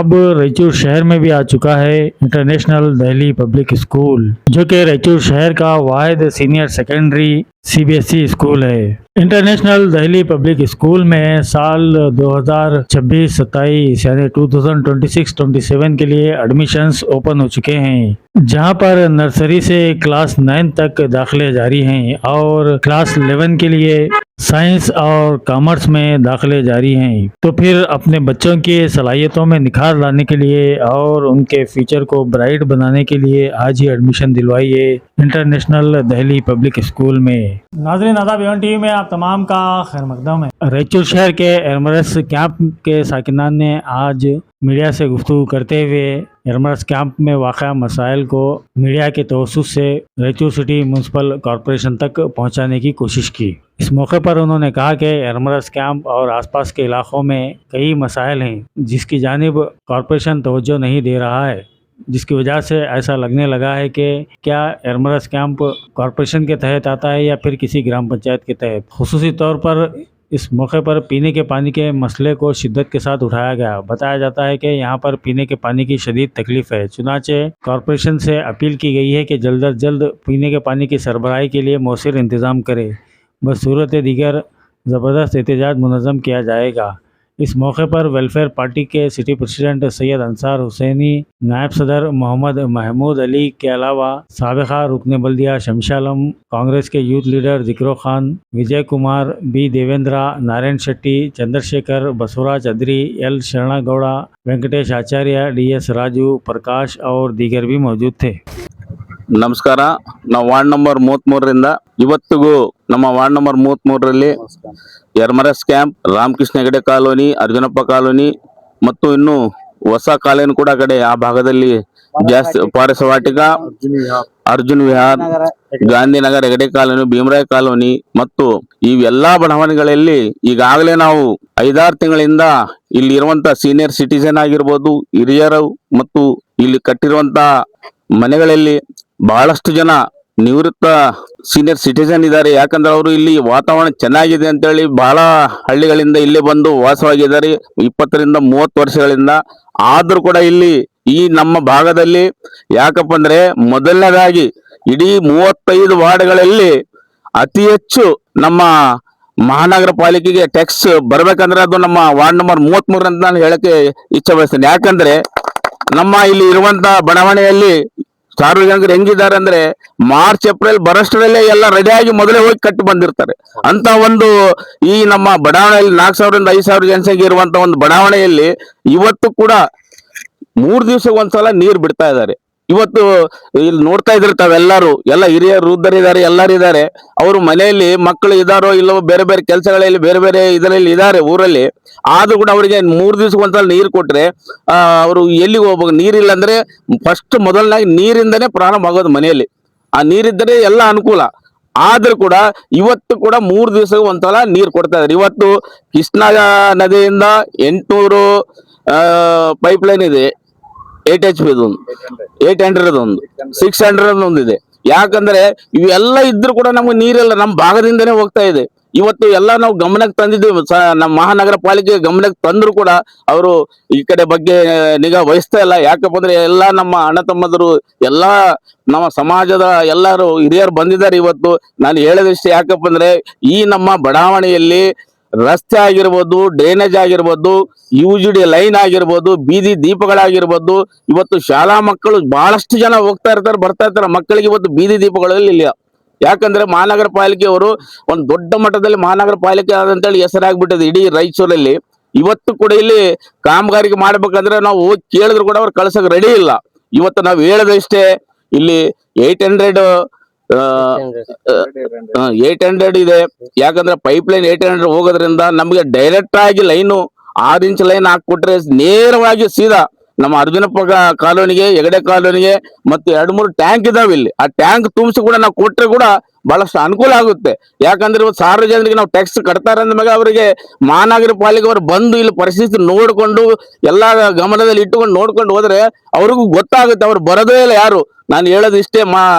अब रायचूर शहर में भी आ चुका है इंटरनेशनल दिल्ली पब्लिक स्कूल, जो कि रायचूर शहर का वाहिद सीनियर सेकेंडरी सीबीएसई स्कूल है। इंटरनेशनल दिल्ली पब्लिक स्कूल में साल 2026-27 यानी 2026-27 के लिए एडमिशन्स ओपन हो चुके हैं, जहां पर नर्सरी से क्लास 9 तक दाखिले जारी हैं और क्लास 11 के लिए साइंस और कॉमर्स में दाखिले जारी हैं। तो फिर अपने बच्चों की सलाहियतों में निखार लाने के लिए और उनके फ्यूचर को ब्राइट बनाने के लिए आज ही एडमिशन दिलवाइए इंटरनेशनल दिल्ली पब्लिक स्कूल में। नाज़रीन, आदाब, एवन टीवी में आप तमाम का खैर मकदम है। रायचूर शहर के एरमरस कैंप के साकिनान ने आज मीडिया से गुफ्तगू करते हुए एरमरस कैंप में वाक़या मसाइल को मीडिया के तवस्सुत से रायचूर सिटी म्यूनसिपल कॉरपोरेशन तक पहुंचाने की कोशिश की। इस मौके पर उन्होंने कहा कि एरमरस कैंप और आसपास के इलाकों में कई मसाइल हैं जिसकी जानिब कॉरपोरेशन तवज्जो नहीं दे रहा है, जिसकी वजह से ऐसा लगने लगा है कि क्या एरमरस कैंप कॉरपोरेशन के तहत आता है या फिर किसी ग्राम पंचायत के तहत। खुसूसी तौर पर इस मौके पर पीने के पानी के मसले को शिद्दत के साथ उठाया गया। बताया जाता है कि यहाँ पर पीने के पानी की शदीद तकलीफ है, चुनाचे कॉरपोरेशन से अपील की गई है कि जल्द अज जल्द पीने के पानी की सरबराही के लिए मौसर इंतज़ाम करे। बस सूरत दीगर ज़बरदस्त एहतजाज मुनज़्ज़म किया जाएगा। इस मौके पर वेलफेयर पार्टी के सिटी प्रेसिडेंट सैयद अंसार हुसैनी, नायब सदर मोहम्मद महमूद अली के अलावा साबिक़ा रुकन बल्दिया शमशा आलम, कांग्रेस के youth leader Zikro Khan, Vijay Kumar, B Devendra, Narayan Shetty, Chandrashekhar, Basavaraj Adri, L Sharana Gowda, Venkatesh Acharya, D S. Raju, Prakash और दीगर भी मौजूद थे। ನಮಸ್ಕಾರ. ನಾವು ವಾರ್ಡ್ ನಂಬರ್ 33ರಿಂದ ಇವತ್ತಿಗೂ ನಮ್ಮ ವಾರ್ಡ್ ನಂಬರ್ 33ರಲ್ಲಿ Yermarus camp, Ramakrishna Hegde colony, Arjunappa colony ಮತ್ತು ಇನ್ನು ಹೊಸ ಕಾಲೋನಿ ಕೂಡ ಕಡೆ ಆ ಭಾಗದಲ್ಲಿ ಜಾಸ್ತಿ ಪಾರಸ ವಾಟಿಕ, ಅರ್ಜುನ್ ವಿಹಾರ್, ಗಾಂಧಿನಗರ, ಹೆಗಡೆ ಕಾಲೋನಿ, ಭೀಮರಾಯ ಕಾಲೋನಿ ಮತ್ತು ಇವೆಲ್ಲಾ ಬಡಾವಣೆಗಳಲ್ಲಿ ಈಗಾಗಲೇ ನಾವು 5-6 ತಿಂಗಳಿಂದ ಇಲ್ಲಿ ಇರುವಂತ ಸೀನಿಯರ್ ಸಿಟಿಜನ್ ಆಗಿರ್ಬೋದು, ಹಿರಿಯರು ಮತ್ತು ಇಲ್ಲಿ ಕಟ್ಟಿರುವಂತ ಮನೆಗಳಲ್ಲಿ ಬಹಳಷ್ಟು ಜನ ನಿವೃತ್ತ ಸೀನಿಯರ್ ಸಿಟಿಜನ್ ಇದ್ದಾರೆ. ಯಾಕಂದ್ರೆ ಅವರು ಇಲ್ಲಿ ವಾತಾವರಣ ಚೆನ್ನಾಗಿದೆ ಅಂತೇಳಿ ಬಹಳ ಹಳ್ಳಿಗಳಿಂದ ಇಲ್ಲಿ ಬಂದು ವಾಸವಾಗಿದ್ದಾರೆ 20-30 ವರ್ಷಗಳಿಂದ. ಆದ್ರೂ ಕೂಡ ಇಲ್ಲಿ ಈ ನಮ್ಮ ಭಾಗದಲ್ಲಿ ಯಾಕಪ್ಪ ಅಂದ್ರೆ ಮೊದಲನೇದಾಗಿ ಇಡೀ 35 ವಾರ್ಡ್ಗಳಲ್ಲಿ ಅತಿ ಹೆಚ್ಚು ನಮ್ಮ ಮಹಾನಗರ ಪಾಲಿಕೆಗೆ ಟ್ಯಾಕ್ಸ್ ಬರ್ಬೇಕಂದ್ರೆ ಅದು ನಮ್ಮ ವಾರ್ಡ್ ನಂಬರ್ 33 ಅಂತ ನಾನು ಹೇಳಕ್ಕೆ ಇಚ್ಛೆ ಬಯಸ್ತೇನೆ. ಯಾಕಂದ್ರೆ ನಮ್ಮ ಇಲ್ಲಿ ಇರುವಂತ ಬಡಾವಣೆಯಲ್ಲಿ ಸಾರ್ವಜನಿಕರು ಹೆಂಗಿದ್ದಾರೆ ಅಂದ್ರೆ ಮಾರ್ಚ್ ಏಪ್ರಿಲ್ ಬರೋಷ್ಟರಲ್ಲೇ ಎಲ್ಲ ರೆಡಿಯಾಗಿ ಮೊದಲೇ ಹೋಗಿ ಕಟ್ಟಿ ಬಂದಿರ್ತಾರೆ. ಅಂತ ಒಂದು ಈ ನಮ್ಮ ಬಡಾವಣೆಯಲ್ಲಿ 4,000ರಿಂದ 5,000 ಜನಸಂಖ್ಯೆ ಇರುವಂತ ಒಂದು ಬಡಾವಣೆಯಲ್ಲಿ ಇವತ್ತು ಕೂಡ 3 ದಿವಸಕ್ಕೆ ಒಂದ್ಸಲ ನೀರು ಬಿಡ್ತಾ ಇದ್ದಾರೆ. ಇವತ್ತು ಇಲ್ಲಿ ನೋಡ್ತಾ ಇದ್ರೆ ತಾವೆಲ್ಲರೂ ಎಲ್ಲ ಹಿರಿಯರು ವೃದ್ಧರಿದ್ದಾರೆ, ಎಲ್ಲರೂ ಇದ್ದಾರೆ. ಅವರು ಮನೆಯಲ್ಲಿ ಮಕ್ಕಳು ಇದಾರೋ ಇಲ್ಲವೋ ಬೇರೆ ಬೇರೆ ಕೆಲಸಗಳಲ್ಲಿ ಬೇರೆ ಬೇರೆ ಇದರಲ್ಲಿ ಇದ್ದಾರೆ ಊರಲ್ಲಿ. ಆದ್ರೂ ಕೂಡ ಅವರಿಗೆ 3 ದಿವಸಕ್ಕೆ ಒಂದ್ಸಲ ನೀರು ಕೊಟ್ರೆ ಅವರು ಎಲ್ಲಿಗೆ ಹೋಗ್ಬೇಕು? ನೀರಿಲ್ಲ ಅಂದ್ರೆ ಫಸ್ಟ್ ಮೊದಲನಾಗಿ ನೀರಿಂದನೇ ಪ್ರಾರಂಭ ಆಗೋದು ಮನೆಯಲ್ಲಿ. ಆ ನೀರಿದ್ದರೆ ಎಲ್ಲ ಅನುಕೂಲ. ಆದ್ರೂ ಕೂಡ ಇವತ್ತು ಕೂಡ 3 ದಿವಸಕ್ಕೆ ಒಂದ್ಸಲ ನೀರು ಕೊಡ್ತಾ ಇದ್ದಾರೆ. ಇವತ್ತು ಕೃಷ್ಣಾ ನದಿಯಿಂದ 800 ಪೈಪ್ ಲೈನ್ ಇದೆ, 8 HP ಒಂದು, 800 ಒಂದು, 600 ಒಂದಿದೆ. ಯಾಕಂದ್ರೆ ಇವೆಲ್ಲ ಇದ್ರೂ ಕೂಡ ನಮ್ಗೆ ನೀರೆಲ್ಲ ನಮ್ಮ ಭಾಗದಿಂದನೇ ಹೋಗ್ತಾ ಇದೆ. ಇವತ್ತು ಎಲ್ಲ ನಾವು ಗಮನಕ್ಕೆ ತಂದಿದ್ದೀವಿ, ನಮ್ಮ ಮಹಾನಗರ ಪಾಲಿಕೆ ಗಮನಕ್ಕೆ ತಂದ್ರು ಕೂಡ ಅವರು ಈ ಕಡೆ ಬಗ್ಗೆ ನಿಗಾ ವಹಿಸ್ತಾ ಇಲ್ಲ. ಯಾಕಪ್ಪ ಅಂದ್ರೆ ಎಲ್ಲ ನಮ್ಮ ಅಣ್ಣ ತಮ್ಮದರು ಎಲ್ಲ ನಮ್ಮ ಸಮಾಜದ ಎಲ್ಲರೂ ಹಿರಿಯರು ಬಂದಿದ್ದಾರೆ. ಇವತ್ತು ನಾನು ಹೇಳೋದಿಷ್ಟೇ, ಯಾಕಪ್ಪ ಅಂದ್ರೆ ಈ ನಮ್ಮ ಬಡಾವಣೆಯಲ್ಲಿ ರಸ್ತೆ ಆಗಿರ್ಬೋದು, ಡ್ರೈನೇಜ್ ಆಗಿರ್ಬೋದು, UGD ಲೈನ್ ಆಗಿರ್ಬೋದು, ಬೀದಿ ದೀಪಗಳಾಗಿರ್ಬೋದು, ಇವತ್ತು ಶಾಲಾ ಮಕ್ಕಳು ಬಹಳಷ್ಟು ಜನ ಹೋಗ್ತಾ ಇರ್ತಾರೆ, ಬರ್ತಾ ಇರ್ತಾರೆ. ಮಕ್ಕಳಿಗೆ ಇವತ್ತು ಬೀದಿ ದೀಪಗಳಲ್ಲಿ ಇಲ್ಲ. ಯಾಕಂದ್ರೆ ಮಹಾನಗರ ಪಾಲಿಕೆಯವರು ಒಂದು ದೊಡ್ಡ ಮಟ್ಟದಲ್ಲಿ ಮಹಾನಗರ ಪಾಲಿಕೆ ಆದಂತೇಳಿ ಹೆಸರಾಗ್ಬಿಟ್ಟಿದೆ ಇಡೀ ರಾಯಚೂರಲ್ಲಿ. ಇವತ್ತು ಕೂಡ ಇಲ್ಲಿ ಕಾಮಗಾರಿಗೆ ಮಾಡ್ಬೇಕಂದ್ರೆ ನಾವು ಹೋಗಿ ಕೇಳಿದ್ರು ಕೂಡ ಅವ್ರು ಕಳ್ಸಕ್ ರೆಡಿ ಇಲ್ಲ. ಇವತ್ತು ನಾವು ಹೇಳೋದಷ್ಟೇ, ಇಲ್ಲಿ 800 ಇದೆ. ಯಾಕಂದ್ರೆ ಪೈಪ್ ಲೈನ್ 800 ಹೋಗೋದ್ರಿಂದ ನಮ್ಗೆ ಡೈರೆಕ್ಟ್ ಆಗಿ ಲೈನು 6 ಇಂಚ್ ಲೈನ್ ಹಾಕೊಟ್ರೆ ನೇರವಾಗಿ ಸೀದಾ ನಮ್ಮ ಅರ್ಜುನಪ್ಪ ಕಾಲೋನಿಗೆ, ಹೆಗಡೆ ಕಾಲೋನಿಗೆ ಮತ್ತು 2-3 ಟ್ಯಾಂಕ್ ಇದಾವೆ ಇಲ್ಲಿ. ಆ ಟ್ಯಾಂಕ್ ತುಂಬಿಸಿ ಕೂಡ ನಾವು ಕೊಟ್ರೆ ಕೂಡ ಬಹಳಷ್ಟು ಅನುಕೂಲ ಆಗುತ್ತೆ. ಯಾಕಂದ್ರೆ ಇವತ್ತು ಸಾರ್ವಜನಿಕರಿಗೆ ನಾವು ಟ್ಯಾಕ್ಸ್ ಕಟ್ತಾರೆ ಅಂದ್ಮೇಲೆ ಅವರಿಗೆ ಮಹಾನಗರ ಪಾಲಿಕೆ ಅವರು ಬಂದು ಇಲ್ಲಿ ಪರಿಸ್ಥಿತಿ ನೋಡ್ಕೊಂಡು ಎಲ್ಲ ಗಮನದಲ್ಲಿ ಇಟ್ಟುಕೊಂಡು ನೋಡ್ಕೊಂಡು ಹೋದ್ರೆ ಅವ್ರಿಗೂ ಗೊತ್ತಾಗುತ್ತೆ. ಅವ್ರು ಬರೋದೇ ಇಲ್ಲ ಯಾರು. ನಾನು ಹೇಳೋದು ಇಷ್ಟೇ,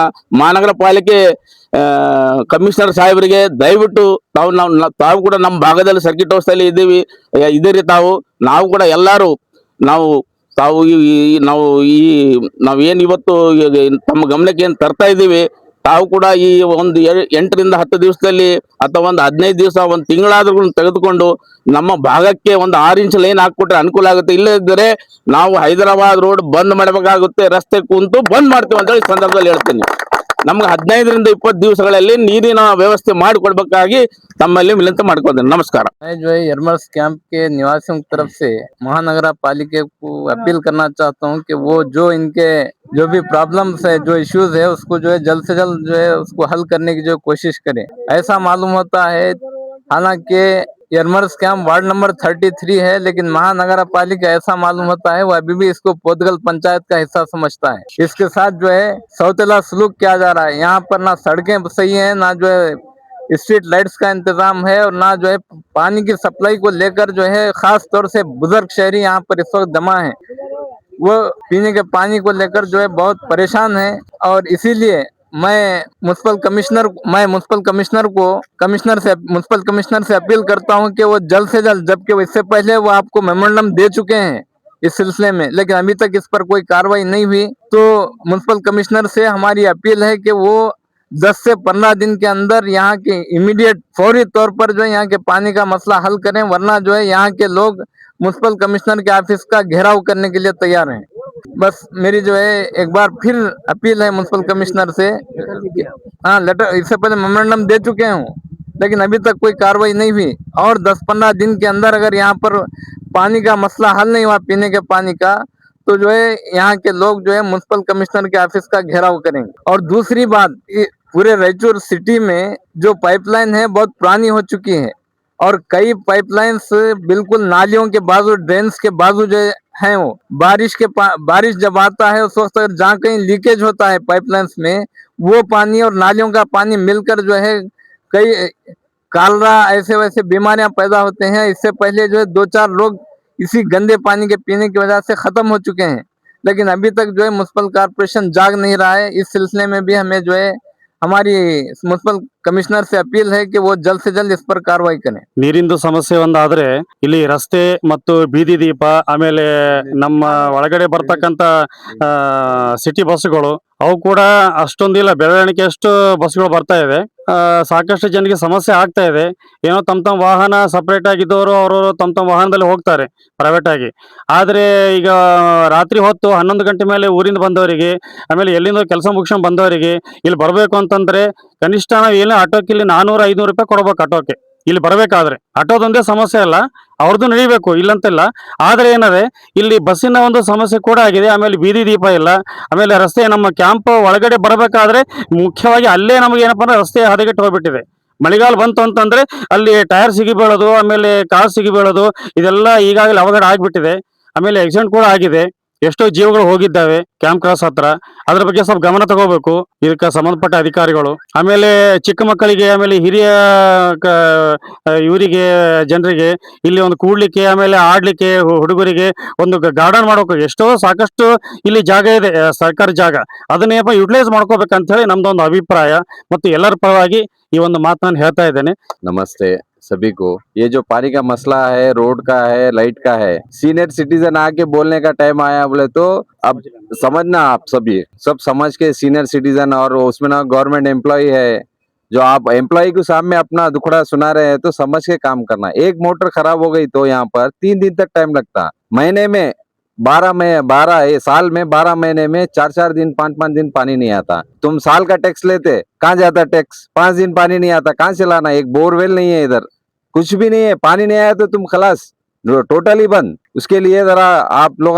ಮಹಾನಗರ ಪಾಲಿಕೆ ಕಮಿಷನರ್ ಸಾಹೇಬರಿಗೆ ದಯವಿಟ್ಟು ತಾವು ಕೂಡ ನಮ್ಮ ಭಾಗದಲ್ಲಿ ಸರ್ಕಿಟ್ ಹೌಸ್ ಅಲ್ಲಿ ಇದ್ದೀರಿ. ನಾವು ಕೂಡ ಎಲ್ಲರೂ ನಾವು ತಾವು ನಾವೇನು ಇವತ್ತು ತಮ್ಮ ಗಮನಕ್ಕೆ ಏನು ತರ್ತಾ ಇದ್ದೀವಿ, ತಾವು ಕೂಡ ಈ ಒಂದು 8ರಿಂದ 10 ದಿವಸದಲ್ಲಿ ಅಥವಾ ಒಂದು 15 ದಿವಸ ಒಂದು ತಿಂಗಳಾದ್ರೂ ತೆಗೆದುಕೊಂಡು ನಮ್ಮ ಭಾಗಕ್ಕೆ ಒಂದು 6 ಇಂಚ್ ಲೈನ್ ಹಾಕ್ಕೊಟ್ರೆ ಅನುಕೂಲ ಆಗುತ್ತೆ. ಇಲ್ಲದಿದ್ದರೆ ನಾವು ಹೈದರಾಬಾದ್ ರೋಡ್ ಬಂದ್ ಮಾಡಬೇಕಾಗುತ್ತೆ, ರಸ್ತೆ ಕುಂತು ಬಂದ್ ಮಾಡ್ತೀವಿ ಅಂತ ಈ ಸಂದರ್ಭದಲ್ಲಿ ಹೇಳ್ತೀನಿ. ನಮ್ಗೆ 15ರಿಂದ 20 ದಿವಸಗಳಲ್ಲಿ ನೀರಿನ ವ್ಯವಸ್ಥೆ ಮಾಡಿಕೊಡ್ಬೇಕಾಗಿ ತಮ್ಮಲ್ಲಿ ವಿನಂತಿ ಮಾಡ್ಕೊಳ್ತೇನೆ. नमस्कार। मैं जो है यरमर्स कैंप के निवासियों की तरफ से महानगरा पालिका को अपील करना चाहता हूं कि वो जो इनके जो भी प्रॉब्लम्स है, जो इश्यूज है, उसको जो है जल्द से जल्द जो है उसको हल करने की जो कोशिश करें। ऐसा मालूम होता है, हालांकि यरमर्स कैंप वार्ड नंबर 33 है, लेकिन महानगरा पालिका ऐसा मालूम होता है वो अभी भी इसको पोतगल पंचायत का हिस्सा समझता है। इसके साथ जो है सौतेला सलूक किया जा रहा है। यहाँ पर ना सड़कें सही है, ना जो है स्ट्रीट लाइट्स का इंतजाम है, और ना जो है पानी की सप्लाई को लेकर जो है खास तौर से बुजुर्ग शहरी यहाँ पर इस वक्त जमा है, वो पीने के पानी को लेकर जो है बहुत परेशान है। और इसीलिए मैं म्युनिसिपल कमिश्नर से अपील करता हूं कि वो जल्द से जल्द, जबकि इससे पहले वो आपको मेमोरेंडम दे चुके हैं इस सिलसिले में, लेकिन अभी तक इस पर कोई कार्रवाई नहीं हुई, तो म्युनिसिपल कमिश्नर से हमारी अपील है कि वो 10 से 15 दिन के अंदर यहाँ के इमीडिएट फौरी तौर पर जो है यहाँ के पानी का मसला हल करें, वरना जो है यहाँ के लोग म्युनिसिपल कमिश्नर के ऑफिस का घेराव करने के लिए तैयार हैं। बस मेरी जो है एक बार फिर अपील है म्युनिसिपल कमिश्नर से। हाँ, लेटर इससे पहले मेमोरेंडम दे चुके हूँ, लेकिन अभी तक कोई कार्रवाई नहीं हुई, और 10-15 दिन के अंदर अगर यहाँ पर पानी का मसला हल नहीं हुआ, पीने के पानी का, तो जो है यहाँ के लोग जो है म्युनिसिपल कमिश्नर के ऑफिस का घेराव करेंगे। और दूसरी बात, पूरे रायचूर सिटी में जो पाइपलाइन है बहुत पुरानी हो चुकी है, और कई पाइपलाइंस बिल्कुल नालियों के बाजू, ड्रेन्स के बाजू जो हैं, वो बारिश जब आता है उस वक्त जहाँ कहीं लीकेज होता है पाइपलाइंस में, वो पानी और नालियों का पानी मिलकर जो है कई कालरा ऐसे वैसे बीमारियां पैदा होते हैं। इससे पहले जो है 2-4 लोग इसी गंदे पानी के पीने की वजह से खत्म हो चुके हैं, लेकिन अभी तक जो है म्युनिसिपल कॉर्पोरेशन जाग नहीं रहा है। इस सिलसिले में भी हमें जो है हमारी म्युनिसिपल कमिश्नर से अपील है कि वो जल्द से जल्द इस पर कार्रवाई करें। ನೀರಿಂದು ಸಮಸ್ಯೆ ಒಂದಾದ್ರೆ ಇಲ್ಲಿ ರಸ್ತೆ ಮತ್ತು ಬೀದಿ ದೀಪ, ಆಮೇಲೆ ನಮ್ಮ ಒಳಗಡೆ ಬರ್ತಕ್ಕಂತ ಸಿಟಿ ಬಸ್ಗಳು ಅವು ಕೂಡ ಅಷ್ಟೊಂದಿಲ್ಲ, ಬೆಳವಣಿಗೆ ಅಷ್ಟು ಬಸ್ಗಳು ಬರ್ತಾ ಇದೆ. ಸಾಕಷ್ಟು ಜನರಿಗೆ ಸಮಸ್ಯೆ ಆಗ್ತಾ ಇದೆ. ಏನೋ ತಮ್ಮ ವಾಹನ ಸಪರೇಟ್ ಆಗಿದ್ದವರು ಅವರು ತಮ್ಮ ವಾಹನದಲ್ಲಿ ಹೋಗ್ತಾರೆ ಪ್ರೈವೇಟ್ ಆಗಿ. ಆದ್ರೆ ಈಗ ರಾತ್ರಿ ಹೊತ್ತು 11 ಗಂಟೆ ಮೇಲೆ ಊರಿಂದ ಬಂದವರಿಗೆ, ಆಮೇಲೆ ಎಲ್ಲಿಂದ ಕೆಲಸ ಮುಗಿಸ್ಕೊಂಡ್ ಬಂದವರಿಗೆ ಇಲ್ಲಿ ಬರಬೇಕು ಅಂತಂದ್ರೆ ಕನಿಷ್ಠ ನಾವು ಏನು ಆಟೋಕ್ಕೆ ಇಲ್ಲಿ 400-500 ರೂಪಾಯಿ ಕೊಡ್ಬೇಕು ಆಟೋಕ್ಕೆ. ಇಲ್ಲಿ ಬರಬೇಕಾದ್ರೆ ಆಟೋದೊಂದೇ ಸಮಸ್ಯೆ ಅಲ್ಲ, ಅವ್ರದ್ದು ನಡಿಬೇಕು ಇಲ್ಲಂತಿಲ್ಲ. ಆದ್ರೆ ಏನದೆ ಇಲ್ಲಿ ಬಸ್ಸಿನ ಒಂದು ಸಮಸ್ಯೆ ಕೂಡ ಆಗಿದೆ. ಆಮೇಲೆ ಬೀದಿ ದೀಪ ಇಲ್ಲ. ಆಮೇಲೆ ರಸ್ತೆ ನಮ್ಮ ಕ್ಯಾಂಪ್ ಒಳಗಡೆ ಬರಬೇಕಾದ್ರೆ ಮುಖ್ಯವಾಗಿ ಅಲ್ಲೇ ನಮಗೆ ಏನಪ್ಪಾ ಅಂದ್ರೆ ರಸ್ತೆ ಹದಗೆಟ್ಟು ಹೋಗ್ಬಿಟ್ಟಿದೆ. ಮಳೆಗಾಲ ಬಂತು ಅಂತಂದ್ರೆ ಅಲ್ಲಿ ಟೈರ್ ಸಿಗಿ ಬೀಳೋದು, ಆಮೇಲೆ ಕಾರ್ ಸಿಗಿ ಬೀಳೋದು, ಇದೆಲ್ಲ ಈಗಾಗಲೇ ಅವಘಡ ಆಗ್ಬಿಟ್ಟಿದೆ. ಆಮೇಲೆ ಆಕ್ಸಿಡೆಂಟ್ ಕೂಡ ಆಗಿದೆ, ಎಷ್ಟೋ ಜೀವಗಳು ಹೋಗಿದ್ದಾವೆ ಕ್ಯಾಂಪ್ ಕ್ರಾಸ್ ಹತ್ರ. ಅದ್ರ ಬಗ್ಗೆ ಸ್ವಲ್ಪ ಗಮನ ತಗೋಬೇಕು ಇದಕ್ಕೆ ಸಂಬಂಧಪಟ್ಟ ಅಧಿಕಾರಿಗಳು. ಆಮೇಲೆ ಚಿಕ್ಕ ಮಕ್ಕಳಿಗೆ, ಆಮೇಲೆ ಹಿರಿಯ ಇವರಿಗೆ ಜನರಿಗೆ ಇಲ್ಲಿ ಒಂದು ಕೂಡ್ಲಿಕ್ಕೆ, ಆಮೇಲೆ ಆಡ್ಲಿಕ್ಕೆ ಹುಡುಗರಿಗೆ ಒಂದು ಗಾರ್ಡನ್ ಮಾಡೋಕೆ ಎಷ್ಟೋ ಸಾಕಷ್ಟು ಇಲ್ಲಿ ಜಾಗ ಇದೆ, ಸರ್ಕಾರಿ ಜಾಗ. ಅದನ್ನೇಪ ಯುಟಿಲೈಸ್ ಮಾಡ್ಕೋಬೇಕಂತ ಹೇಳಿ ನಮ್ದೊಂದು ಅಭಿಪ್ರಾಯ, ಮತ್ತು ಎಲ್ಲರ ಪರವಾಗಿ ಈ ಒಂದು ಮಾತನ್ನು ಹೇಳ್ತಾ ಇದ್ದೇನೆ. नमस्ते सभी को। ये जो पानी का मसला है, रोड का है, लाइट का है, सीनियर सिटीजन आके बोलने का टाइम आया बोले तो अब समझना, आप सभी सब समझ के सीनियर सिटीजन, और उसमें ना गवर्नमेंट एम्प्लॉय है, जो आप एम्प्लॉय को सामने अपना दुखड़ा सुना रहे हैं, तो समझ के काम करना। एक मोटर खराब हो गई तो यहाँ पर 3 दिन तक टाइम लगता। महीने में 12 साल में 12 महीने में 4-4 दिन 5-5 दिन पानी नहीं आता। तुम साल का टैक्स लेते, कहाँ जाता टैक्स? 5 दिन पानी नहीं आता, कहाँ से लाना? एक बोरवेल नहीं है इधर, कुछ भी नहीं है। पानी नहीं आया तो तुम खलास, टोटली बंद। उसके लिए जरा आप लोग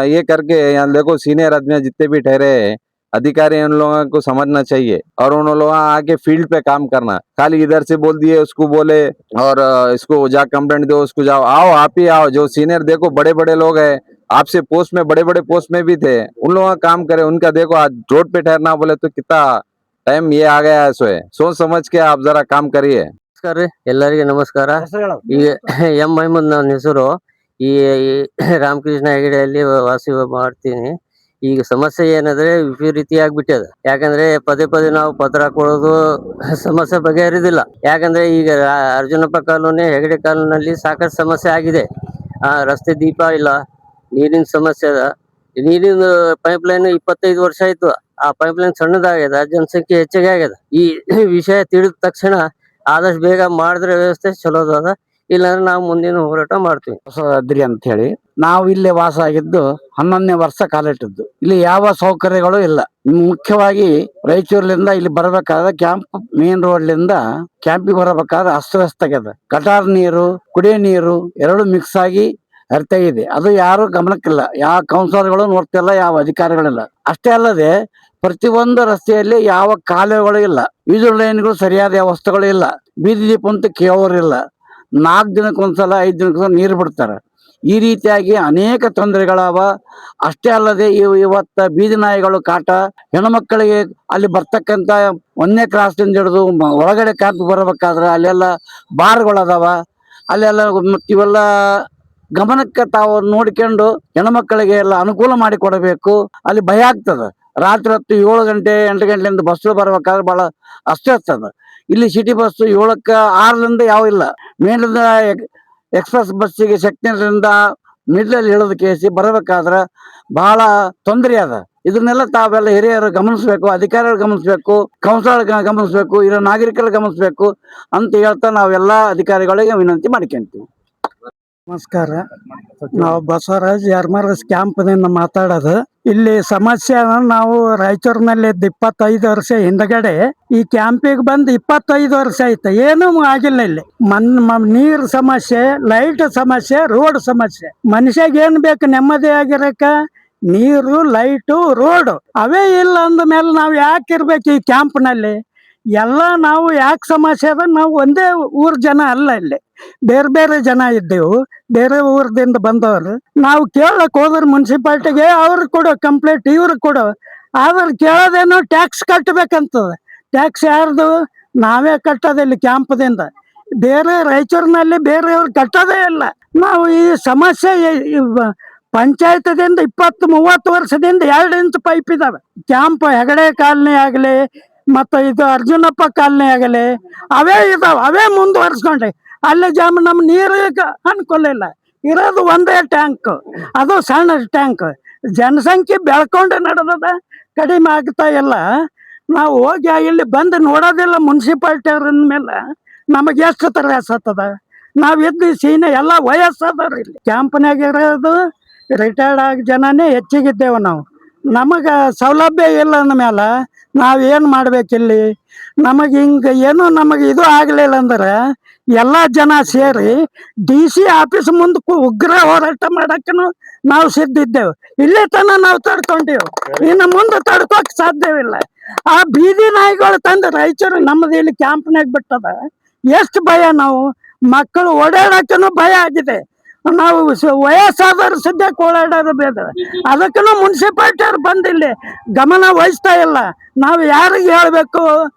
ये करके, यहाँ देखो सीनियर आदमी जितने भी ठहरे हैं अधिकारी, उन लोगों को समझना चाहिए, और उन लोगों आके फील्ड पे काम करना। खाली इधर से बोल दिए, उसको बोले, और इसको जा कंप्लेंट दो, उसको जाओ, आओ आप ही आओ। जो सीनियर देखो बड़े बड़े लोग हैं, आपसे पोस्ट में, बड़े बड़े पोस्ट में भी थे, उन लोगों का काम करे। उनका देखो आज रोड पे ठहरना बोले तो कितना टाइम ये आ गया है। सोच समझ के आप जरा काम करिए। ನಮಸ್ಕಾರ ರೀ, ಎಲ್ಲರಿಗೆ ನಮಸ್ಕಾರ. ಈಗ ಎಂ ಮಹಮೂದ್ ನನ್ನ ಹೆಸರು. ಈ ರಾಮಕೃಷ್ಣ ಹೆಗಡೆಯಲ್ಲಿ ವಾಸಿ ಮಾಡ್ತೀನಿ. ಈಗ ಸಮಸ್ಯೆ ಏನಂದ್ರೆ ವಿಪರೀತಿ ಆಗ್ಬಿಟ್ಟದ. ಯಾಕಂದ್ರೆ ಪದೇ ಪದೇ ನಾವು ಪತ್ರ ಕೊಡೋದು ಸಮಸ್ಯೆ ಬಗೆಹರಿದಿಲ್ಲ. ಯಾಕಂದ್ರೆ ಈಗ ಅರ್ಜುನಪ್ಪ ಕಾಲೋನಿ, ಹೆಗಡೆ ಕಾಲೋನಿಯಲ್ಲಿ ಸಾಕಷ್ಟು ಸಮಸ್ಯೆ ಆಗಿದೆ. ರಸ್ತೆ ದೀಪ ಇಲ್ಲ, ನೀರಿನ ಸಮಸ್ಯೆ ಅದ. ನೀರಿನ ಪೈಪ್ ಲೈನ್ 25 ವರ್ಷ ಆಯ್ತು. ಆ ಪೈಪ್ ಲೈನ್ ಸಣ್ಣದಾಗ್ಯದ, ಜನಸಂಖ್ಯೆ ಹೆಚ್ಚಿಗೆ ಆಗ್ಯದ. ಈ ವಿಷಯ ತಿಳಿದ ತಕ್ಷಣ ಆದಷ್ಟು ಬೇಗ ಮಾಡಿದ್ರೆ ವ್ಯವಸ್ಥೆ ಚಲೋ ಅದ. ಇಲ್ಲಾಂದ್ರೆ ನಾವು ಮುಂದಿನ ಹೋರಾಟ ಮಾಡ್ತೀವಿ. ಅದ್ರಿ ಅಂತ ಹೇಳಿ ನಾವು ಇಲ್ಲಿ ವಾಸ ಆಗಿದ್ದು 11ನೇ ವರ್ಷ ಕಾಲಿಟ್ಟಿದ್ದು. ಇಲ್ಲಿ ಯಾವ ಸೌಕರ್ಯಗಳು ಇಲ್ಲ. ಮುಖ್ಯವಾಗಿ ರಾಯಚೂರಿನಿಂದ ಇಲ್ಲಿ ಬರಬೇಕಾದ್ರೆ ಕ್ಯಾಂಪ್ ಮೇನ್ ರೋಡ್ಲಿಂದ ಕ್ಯಾಂಪಿಗೆ ಬರಬೇಕಾದ್ರೆ ಅಸ್ತವ್ಯಸ್ತ ಆಗ್ಯದ. ಗಟಾರ್ ನೀರು, ಕುಡಿಯೋ ನೀರು ಎರಡು ಮಿಕ್ಸ್ ಆಗಿ ಹರಿತಾ ಇದೆ. ಅದು ಯಾರು ಗಮನಕ್ಕಿಲ್ಲ. ಯಾವ ಕೌನ್ಸಿಲರ್ಗಳು ನೋಡ್ತಿಲ್ಲ, ಯಾವ ಅಧಿಕಾರಿಗಳಿಲ್ಲ. ಅಷ್ಟೇ ಅಲ್ಲದೆ ಪ್ರತಿಯೊಂದು ರಸ್ತೆಯಲ್ಲಿ ಯಾವ ಕಾಲುವೆಗಳು ಇಲ್ಲ, ಈಜು ಲೈನ್ಗಳು ಸರಿಯಾದ ವ್ಯವಸ್ಥೆಗಳು ಇಲ್ಲ, ಬೀದಿ ದೀಪ ಅಂತ ಕೇಳೋರಿಲ್ಲ. 4 ದಿನಕ್ಕೊಂದ್ಸಲ 5 ದಿನಕ್ಕೊಂದ್ಸಲ ನೀರು ಬಿಡ್ತಾರೆ. ಈ ರೀತಿಯಾಗಿ ಅನೇಕ ತೊಂದರೆಗಳವ. ಅಷ್ಟೇ ಅಲ್ಲದೆ ಇವತ್ತ ಬೀದಿ ನಾಯಿಗಳು ಕಾಟ, ಹೆಣ್ಮಕ್ಕಳಿಗೆ ಅಲ್ಲಿ ಬರ್ತಕ್ಕಂತ 1ನೇ ಕ್ರಾಸ್ನಿಂದ ಹಿಡಿದು ಒಳಗಡೆ ಕ್ಯಾಂಪ್ ಬರಬೇಕಾದ್ರೆ ಅಲ್ಲೆಲ್ಲ ಬಾರ್ಗಳದಾವ. ಅಲ್ಲೆಲ್ಲ ಇವೆಲ್ಲ ಗಮನಕ್ಕೆ ತಾವು ನೋಡ್ಕೊಂಡು ಹೆಣ್ಮಕ್ಕಳಿಗೆ ಎಲ್ಲ ಅನುಕೂಲ ಮಾಡಿ ಕೊಡಬೇಕು. ಅಲ್ಲಿ ಭಯ ಆಗ್ತದ. ರಾತ್ರಿ ಹೊತ್ತು 7 ಗಂಟೆ 8 ಗಂಟೆಯಿಂದ ಬಸ್ ಬರ್ಬೇಕಾದ್ರೆ ಬಹಳ ಅಸ್ತವ್ಯಸ್ತದ. ಇಲ್ಲಿ ಸಿಟಿ ಬಸ್ 7ಕ್ಕೆ 6ರಿಂದ ಯಾವ ಇಲ್ಲ. ಮೇಲಿಂದ ಎಕ್ಸ್ಪ್ರೆಸ್ ಬಸ್ಸಿಗೆ ಸೆಕ್ಟರ್ನಿಂದ ಮಿಡ್ಲಲ್ಲಿ ಇಳಿದ ಕೇಸಿ ಬರಬೇಕಾದ್ರೆ ಬಹಳ ತೊಂದರೆ ಅದ. ಇದನ್ನೆಲ್ಲ ತಾವೆಲ್ಲ ಹಿರಿಯರು ಗಮನಿಸ್ಬೇಕು, ಅಧಿಕಾರಿಗಳು ಗಮನಿಸ್ಬೇಕು, ಕೌನ್ಸಿಲರ್ ಗಮನಿಸ್ಬೇಕು, ಇರೋ ನಾಗರಿಕರು ಗಮನಿಸ್ಬೇಕು ಅಂತ ಹೇಳ್ತಾ ನಾವೆಲ್ಲ ಅಧಿಕಾರಿಗಳಿಗೆ ವಿನಂತಿ ಮಾಡ್ಕೊಂತೀವಿ. ನಮಸ್ಕಾರ. ನಾವು ಬಸವರಾಜ್ ಯರ್ಮರಸ್ ಕ್ಯಾಂಪ್ನಿಂದ ಮಾತಾಡೋದು. ಇಲ್ಲಿ ಸಮಸ್ಯೆ ನಾವು ರಾಯಚೂರಿನಲ್ಲಿ 25 ವರ್ಷ ಹಿಂದಗಡೆ ಈ ಕ್ಯಾಂಪಿಗೆ ಬಂದು 25 ವರ್ಷ ಆಯ್ತು. ಏನೂ ಆಗಿಲ್ಲ. ಇಲ್ಲಿ ನೀರ್ ಸಮಸ್ಯೆ, ಲೈಟ್ ಸಮಸ್ಯೆ, ರೋಡ್ ಸಮಸ್ಯೆ. ಮನುಷ್ಯಗೆ ಏನ್ ಬೇಕು? ನೆಮ್ಮದಿಯಾಗಿರಕ ನೀರು, ಲೈಟು, ರೋಡ್ ಅವೇ ಇಲ್ಲ ಅಂದ ಮೇಲೆ ನಾವು ಯಾಕೆ ಇರ್ಬೇಕು ಈ ಕ್ಯಾಂಪ್ನಲ್ಲಿ? ಎಲ್ಲ ನಾವು ಯಾಕೆ ಸಮಸ್ಯೆ ಅದ? ನಾವು ಒಂದೇ ಊರ್ ಜನ ಅಲ್ಲ, ಇಲ್ಲಿ ಬೇರೆ ಬೇರೆ ಜನ ಇದ್ದೆವು, ಬೇರೆ ಊರದಿಂದ ಬಂದವರು. ನಾವು ಕೇಳಕ್ ಹೋದ್ರೆ ಮುನ್ಸಿಪಾಲ್ಟಿಗೆ ಅವ್ರು ಕೊಡೋ ಕಂಪ್ಲೇಂಟ್ ಇವ್ರು ಕೊಡೋ. ಆದ್ರೆ ಕೇಳೋದೇನೋ ಟ್ಯಾಕ್ಸ್ ಕಟ್ಟಬೇಕಂತದ. ಟ್ಯಾಕ್ಸ್ ಯಾರ್ದು? ನಾವೇ ಕಟ್ಟೋದು ಇಲ್ಲಿ ಕ್ಯಾಂಪ್ದಿಂದ. ಬೇರೆ ರಾಯಚೂರಿನಲ್ಲಿ ಬೇರೆಯವ್ರು ಕಟ್ಟೋದೇ ಇಲ್ಲ. ನಾವು ಈ ಸಮಸ್ಯೆ ಪಂಚಾಯತದಿಂದ 20-30 ವರ್ಷದಿಂದ 2 ಇಂಚ್ ಪೈಪ್ ಇದಾವೆ. ಕ್ಯಾಂಪ್ ಹೆಗಡೆ ಕಾಲನಿ ಆಗಲಿ ಮತ್ತು ಇದು ಅರ್ಜುನಪ್ಪ ಕಾಲನಿ ಆಗಲಿ ಅವೇ ಇದಾವೆ. ಅವೇ ಮುಂದುವರ್ಸ್ಕೊಂಡೆ ಅಲ್ಲಿ ನಮ್ಮ ನೀರಿಗೆ ಅನುಕೂಲ ಇಲ್ಲ. ಇರೋದು ಒಂದೇ ಟ್ಯಾಂಕ್, ಅದು ಸಣ್ಣ ಟ್ಯಾಂಕ್. ಜನಸಂಖ್ಯೆ ಬೆಳ್ಕೊಂಡು ನಡೆದದ, ಕಡಿಮೆ ಆಗ್ತಾ ಇಲ್ಲ. ನಾವು ಹೋಗಿ ಇಲ್ಲಿ ಬಂದು ನೋಡೋದಿಲ್ಲ. ಮುನ್ಸಿಪಾಲ್ಟಿ ಅವ್ರ ಮೇಲೆ ನಮಗೆ ಎಷ್ಟು ತ್ರಾಸ ಆಗ್ತದ. ನಾವಿದ್ದು ಸೀನೆ ಎಲ್ಲ ವಯಸ್ಸಾದವ್ರು. ಇಲ್ಲಿ ಕ್ಯಾಂಪ್ನಾಗ ಇರೋದು ರಿಟೈರ್ಡ್ ಆಗಿ ಜನನೇ ಹೆಚ್ಚಿಗಿದ್ದೇವೆ ನಾವು. ನಮಗೆ ಸೌಲಭ್ಯ ಇಲ್ಲ ಅಂದಮೇಲೆ ನಾವೇನು ಮಾಡ್ಬೇಕಿಲ್ಲಿ? ನಮಗೆ ಹಿಂಗೆ ಏನೋ ನಮಗೆ ಇದು ಆಗಲಿಲ್ಲ ಅಂದ್ರೆ ಎಲ್ಲ ಜನ ಸೇರಿ DC ಆಫೀಸ್ ಮುಂದಕ್ಕೂ ಉಗ್ರ ಹೋರಾಟ ಮಾಡಕ್ಕೂ ನಾವು ಸಿದ್ಧಿದ್ದೇವೆ. ಇಲ್ಲೇ ತನ ನಾವು ತಡ್ಕೊಂಡೇವು, ಇನ್ನು ಮುಂದೆ ತಡ್ಕೋಕ್ ಸಾಧ್ಯವಿಲ್ಲ. ಆ ಬೀದಿ ನಾಯಿಗಳು ತಂದು ರಾಯಚೂರು ನಮ್ಮದು ಇಲ್ಲಿ ಕ್ಯಾಂಪ್ನಾಗ ಬಿಟ್ಟದ. ಎಷ್ಟು ಭಯ! ನಾವು ಮಕ್ಕಳು ಓಡಾಡಕ್ಕೂ ಭಯ ಆಗಿದೆ. ನಾವು ವಯಸ್ಸಾದವ್ರು ಸದ್ಯಕ್ಕೆ ಓಡಾಡೋದು ಬೇಡ. ಅದಕ್ಕೂ ಮುನ್ಸಿಪಾಲ್ಟಿ ಅವ್ರು ಬಂದಿಲ್ಲಿ ಗಮನ ವಹಿಸ್ತಾ ಇಲ್ಲ. ನಾವು ಯಾರಿಗೆ ಹೇಳ್ಬೇಕು?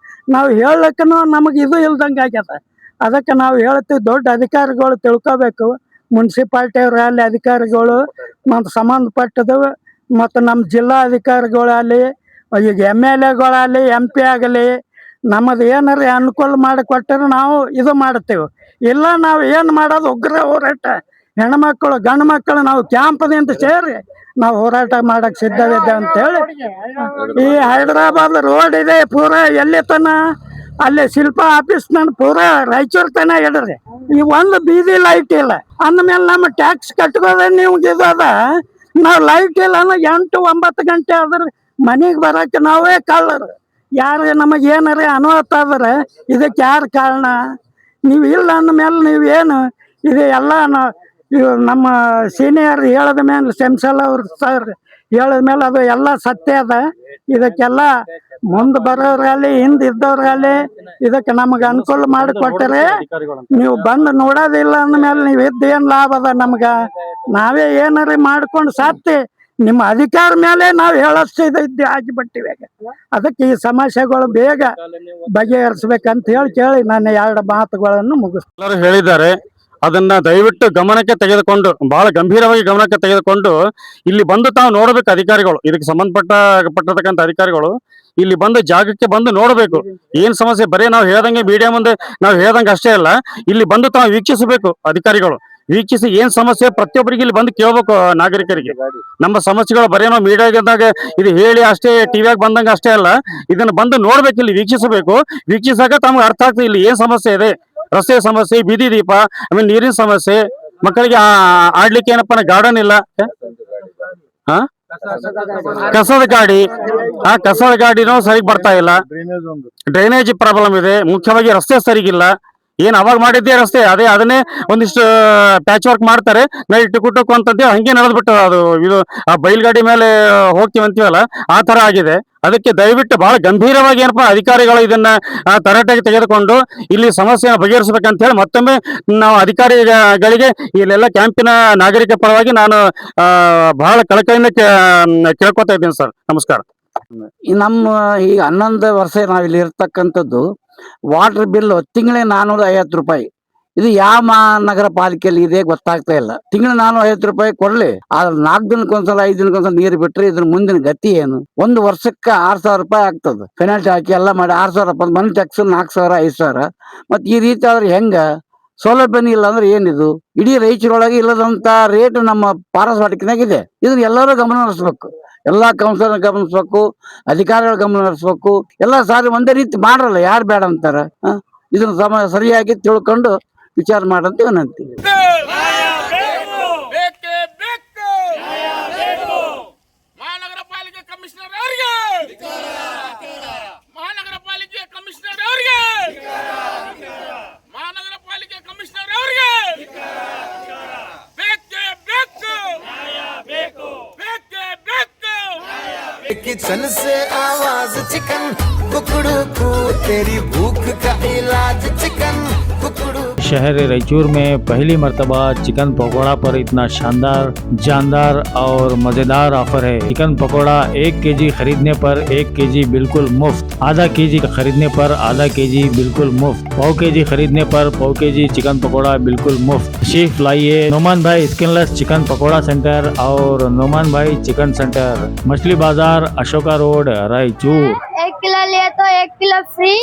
ನಾವು ಹೇಳಕ್ಕೂ ನಮಗೆ ಇದು ಇಲ್ದಂಗೆ ಆಗ್ಯದ. ಅದಕ್ಕೆ ನಾವು ಹೇಳ್ತೀವಿ, ದೊಡ್ಡ ಅಧಿಕಾರಿಗಳು ತಿಳ್ಕೊಬೇಕು. ಮುನ್ಸಿಪಾಲ್ಟಿ ಅವ್ರ ಅಲ್ಲಿ ಅಧಿಕಾರಿಗಳು ಮತ್ತು ಸಂಬಂಧಪಟ್ಟದು ಮತ್ತು ನಮ್ಮ ಜಿಲ್ಲಾ ಅಧಿಕಾರಿಗಳಲ್ಲಿ, ಈಗ MLAಗಳಲ್ಲಿ, MP ಆಗಲಿ, ನಮ್ಮದು ಏನಾರ ಅನುಕೂಲ ಮಾಡಿಕೊಟ್ಟರೆ ನಾವು ಇದು ಮಾಡ್ತೇವೆ. ಇಲ್ಲ ನಾವು ಏನು ಮಾಡೋದು ಉಗ್ರ ಹೋರಾಟ. ಹೆಣ್ಮಕ್ಳು ಗಂಡು ಮಕ್ಕಳು ನಾವು ಕ್ಯಾಂಪ್ದಿಂದ ಸೇರಿ ನಾವು ಹೋರಾಟ ಮಾಡಕ್ ಸಿದ್ಧವಿದ್ದೆ ಅಂತೇಳಿ. ಈ ಹೈದರಾಬಾದ್ ರೋಡ್ ಇದೆ ಪೂರ ಎಲ್ಲಿ ತನ, ಅಲ್ಲಿ ಶಿಲ್ಪ ಆಫೀಸ್ ನಾನು ಪೂರ ರಾಯಚೂರು ತನ ಹಿಡ್ರಿ. ಈ ಒಂದು ಬೀದಿ ಲೈಟ್ ಇಲ್ಲ ಅಂದಮೇಲೆ ನಮ್ಮ ಟ್ಯಾಕ್ಸ್ ಕಟ್ಕೋದ್ರೆ ನಿಮ್ಗೆ ಇದು ಅದ. ನಾವು ಲೈಟ್ ಇಲ್ಲ ಅಂದ್ರೆ 8-9 ಗಂಟೆ ಆದ್ರೆ ಮನೆಗೆ ಬರಕ್ಕೆ ನಾವೇ ಕಳ್ಳರು. ಯಾರು ನಮಗೆ ಏನಾರ ಅನುವತ್ತ ಆದ್ರೆ ಇದಕ್ಕೆ ಯಾರು ಕಾರಣ? ನೀವು ಇಲ್ಲ ಅಂದಮೇಲೆ ನೀವೇನು ಇದು ಎಲ್ಲ ನಮ್ಮ ಸೀನಿಯರ್ ಹೇಳದ ಮೇಲೆ, ಶಂಸಲ್ ಅವ್ರ ಸರ್ ಹೇಳಿದ ಮೇಲೆ ಅದು ಎಲ್ಲ ಸತ್ಯ ಅದ. ಇದಕ್ಕೆಲ್ಲ ಮುಂದೆ ಬರೋರಲ್ಲಿ ಹಿಂದೆ ಇದ್ದವ್ರಲ್ಲಿ ಇದಕ್ಕೆ ನಮಗೆ ಅನುಕೂಲ ಮಾಡಿಕೊಟ್ಟರೆ, ನೀವು ಬಂದು ನೋಡೋದಿಲ್ಲ ಅಂದಮೇಲೆ ನೀವು ಇದ್ದು ಏನು ಲಾಭ ಅದ ನಮ್ಗೆ? ನಾವೇ ಏನಾರ ಮಾಡ್ಕೊಂಡು ಸಾಧ್ಯ ನಿಮ್ಮ ಅಧಿಕಾರ ಮೇಲೆ ನಾವು ಹೇಳಷ್ಟು ಇದು ಆಗಿಬಿಟ್ಟಿವೆ. ಅದಕ್ಕೆ ಈ ಸಮಸ್ಯೆಗಳು ಬೇಗ ಬಗೆಹರಿಸ್ಬೇಕಂತ ಕೇಳಿ ನಾನು 2 ಮಾತುಗಳನ್ನು ಮುಗಿಸ್ತೀನಿ. ಎಲ್ಲರೂ ಹೇಳಿದ್ದಾರೆ. ಅದನ್ನ ದಯವಿಟ್ಟು ಗಮನಕ್ಕೆ ತೆಗೆದುಕೊಂಡು, ಬಹಳ ಗಂಭೀರವಾಗಿ ಗಮನಕ್ಕೆ ತೆಗೆದುಕೊಂಡು ಇಲ್ಲಿ ಬಂದು ತಾವು ನೋಡಬೇಕು. ಅಧಿಕಾರಿಗಳು, ಇದಕ್ಕೆ ಸಂಬಂಧಪಟ್ಟತಕ್ಕಂಥ ಅಧಿಕಾರಿಗಳು ಇಲ್ಲಿ ಬಂದು ಜಾಗಕ್ಕೆ ಬಂದು ನೋಡಬೇಕು ಏನ್ ಸಮಸ್ಯೆ. ಬರೀ ನಾವು ಹೇಳ್ದಂಗೆ ಮೀಡಿಯಾ ಮುಂದೆ ನಾವು ಹೇಳ್ದಂಗೆ ಅಷ್ಟೇ ಅಲ್ಲ, ಇಲ್ಲಿ ಬಂದು ತಾವು ವೀಕ್ಷಿಸಬೇಕು ಅಧಿಕಾರಿಗಳು. ವೀಕ್ಷಿಸಿ ಏನ್ ಸಮಸ್ಯೆ ಪ್ರತಿಯೊಬ್ಬರಿಗೆ ಇಲ್ಲಿ ಬಂದು ಕೇಳ್ಬೇಕು ನಾಗರಿಕರಿಗೆ. ನಮ್ಮ ಸಮಸ್ಯೆಗಳು ಬರೇನೋ ಮೀಡಿಯಾದಾಗ ಇದು ಹೇಳಿ ಅಷ್ಟೇ, ಟಿವಿಯಾಗ ಬಂದಂಗ ಅಷ್ಟೇ ಅಲ್ಲ, ಇದನ್ನ ಬಂದು ನೋಡ್ಬೇಕು, ಇಲ್ಲಿ ವೀಕ್ಷಿಸಬೇಕು. ವೀಕ್ಷಿಸಾಗ ತಮ್ಗೆ ಅರ್ಥ ಆಗ್ತದೆ ಇಲ್ಲಿ ಏನ್ ಸಮಸ್ಯೆ ಇದೆ. ರಸ್ತೆ ಸಮಸ್ಯೆ, ಬೀದಿ ದೀಪ, ಆಮೇಲೆ ನೀರಿನ ಸಮಸ್ಯೆ, ಮಕ್ಕಳಿಗೆ ಆಡ್ಲಿಕ್ಕೆ ಏನಪ್ಪ ಗಾರ್ಡನ್ ಇಲ್ಲ, ಕಸದ ಗಾಡಿನೂ ಸರಿ ಬರ್ತಾ ಇಲ್ಲ, ಡ್ರೈನೇಜ್ ಪ್ರಾಬ್ಲಮ್ ಇದೆ, ಮುಖ್ಯವಾಗಿ ರಸ್ತೆ ಸರಿಗಿಲ್ಲ. ಏನ್ ಅವಾಗ ಮಾಡಿದ್ದೇ ರಸ್ತೆ ಅದನ್ನೇ ಒಂದಿಷ್ಟು ಪ್ಯಾಚ್ ವರ್ಕ್ ಮಾಡ್ತಾರೆ, ನೈಟ್ ಕುಟುಕು ಅಂತಂದೇಳಿ ಹಂಗೆ ನಡೆದ್ಬಿಟ್ಟು ಅದು ಇದು ಆ ಬೈಲ್ಗಾಡಿ ಮೇಲೆ ಹೋಗ್ತೀವಿ ಅಂತೀವಲ್ಲ ಆ ತರ ಆಗಿದೆ. ಅದಕ್ಕೆ ದಯವಿಟ್ಟು ಬಹಳ ಗಂಭೀರವಾಗಿ ಏನಪ್ಪಾ ಅಧಿಕಾರಿಗಳು ಇದನ್ನ ತರಾಟೆಗೆ ತೆಗೆದುಕೊಂಡು ಇಲ್ಲಿ ಸಮಸ್ಯೆನ ಬಗೆಹರಿಸಬೇಕಂತ ಹೇಳಿ ಮತ್ತೊಮ್ಮೆ ನಾವು ಅಧಿಕಾರಿಗಳಿಗೆ ಇಲ್ಲೆಲ್ಲ ಕ್ಯಾಂಪಿನ ನಾಗರಿಕ ಪರವಾಗಿ ನಾನು ಬಹಳ ಕಳಕಳಿಯಿಂದ ಕೇಳ್ಕೊತಾ ಇದ್ದೀನಿ ಸರ್. ನಮಸ್ಕಾರ. ನಮ್ಮ ಈಗ 11 ವರ್ಷ ನಾವಿಲ್ಲಿ ಇರ್ತಕ್ಕಂಥದ್ದು ವಾಟರ್ ಬಿಲ್ ತಿಂಗಳೇ 450 ರೂಪಾಯಿ. ಇದು ಯಾವ ಮಹಾನಗರ ಪಾಲಿಕೆಯಲ್ಲಿ ಇದೆ ಗೊತ್ತಾಗ್ತಾ ಇಲ್ಲ. ತಿಂಗಳ 450 ರೂಪಾಯಿ ಕೊಡ್ಲಿ, ಆದ್ರೆ 4 ದಿನಕ್ಕೊಂದ್ಸಲ 5 ದಿನಕ್ಕೊಂದ್ಸಲ ನೀರು ಬಿಟ್ರೆ ಇದ್ರ ಮುಂದಿನ ಗತಿ ಏನು? ಒಂದು ವರ್ಷಕ್ಕೆ 6000 ರೂಪಾಯಿ ಆಗ್ತದೆ. ಪೆನಾಲ್ಟಿ ಹಾಕಿ ಎಲ್ಲ ಮಾಡಿ 6000 ರೂಪಾಯಿ, ಮನೆ ಟ್ಯಾಕ್ಸ್ 4000 5000. ಮತ್ ಈ ರೀತಿ ಆದ್ರೆ ಹೆಂಗ? ಸೌಲಭ್ಯನೇ ಇಲ್ಲ ಅಂದ್ರೆ ಏನಿದು? ಇಡೀ ರಾಯಚೂರೊಳಗೆ ಇಲ್ಲದಂತ ರೇಟ್ ನಮ್ಮ ಪಾರಸ್ವಾಟಿಕ್ನಾಗ ಇದೆ. ಇದನ್ನ ಎಲ್ಲರೂ ಗಮನ ಹರಿಸ್ಬೇಕು, ಎಲ್ಲಾ ಕೌನ್ಸಿಲರ್ ಗಮನಿಸ್ಬೇಕು, ಅಧಿಕಾರಿಗಳು ಗಮನ ಹರಿಸ್ಬೇಕು. ಎಲ್ಲಾ ಸಾರಿ ಒಂದೇ ರೀತಿ ಮಾಡ್ರಲ್ಲ, ಯಾರು ಬೇಡ ಅಂತಾರ? ಇದನ್ನ ಸರಿಯಾಗಿ ತಿಳ್ಕೊಂಡು ವಿಚಾರ ಮಾಡಂತ ವಿನಂತಿ. ಮಹಾನಗರ ಪಾಲಿಕೆ ಕಮಿಷನರ್ ಅವರಿಗೆ, ಮಹಾನಗರ ಪಾಲಿಕೆ ಕಮಿಷನರ್ ಅವರಿಗೆ, ಮಹಾನಗರ ಪಾಲಿಕೆ ಕಮಿಷನರ್ ಅವರಿಗೆ ಬೇಕೇ ಬೇಕು, ಬೇಕೇ ಬೇಕು. किचन से आवाज चिकन कुकड़ू को, तेरी भूख का इलाज चिकन कुकड़ू। शहर रायचूर में पहली मर्तबा चिकन पकोड़ा पर इतना शानदार, जानदार और मजेदार ऑफर है। चिकन पकोड़ा 1 केजी खरीदने पर 1 केजी बिल्कुल मुफ्त, आधा केजी खरीदने पर आधा केजी बिल्कुल मुफ्त, पाव केजी खरीदने पर पाव केजी चिकन पकोड़ा बिल्कुल मुफ्त। तशरीफ लाइए नोमान भाई स्किनलेस चिकन पकोड़ा सेंटर और नोमान भाई चिकन सेंटर, मछली बाजार, अशोका रोड, रायचूर। 1 किलो लिए तो 1 किलो फ्री।